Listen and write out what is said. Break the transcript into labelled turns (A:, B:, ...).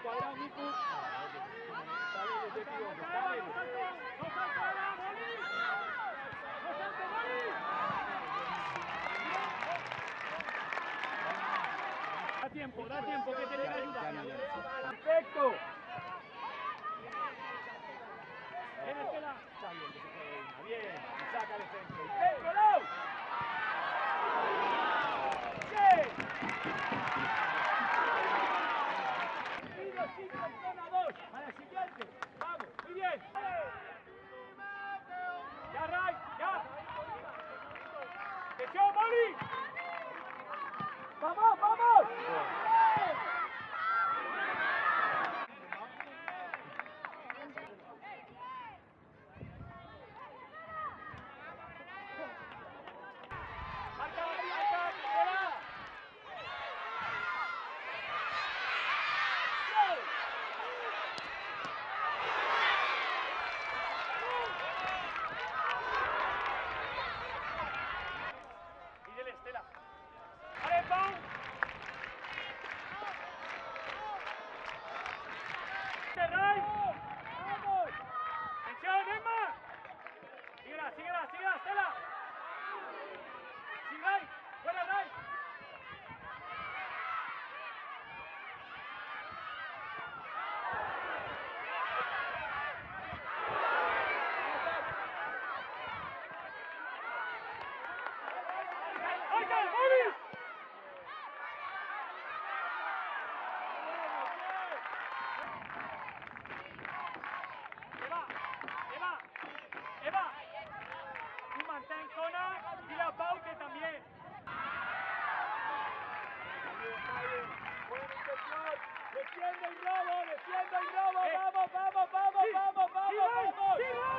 A: cuadrado, Nico. Dale, da tiempo, que te llega ayuda. Perfecto. Bien, Estela. Está bien, que se juegue una. Bien, y saca el centro. ¡Gol! ¡Bien! Chicos, zona 2. A la siguiente. Vamos, muy bien. Ya, Ray, ya. ¡Atención, Moli! ¡Vamos, vamos! ¡Marca, Estela! Pídele, Estela. ¡Vale, Pau! ¡Ray! ¡Vamos! ¡Atención, Emma! Síguela, síguela, síguela, Estela. ¡Sí, Ray! ¡Fuera, Ray! ¡Marca, Moli! Eva, tú mantén zona y la Pau que también. Está bien. Buena intención. Defiende y robo, vamos, vamos, vamos, vamos, vamos, vamos, vamos.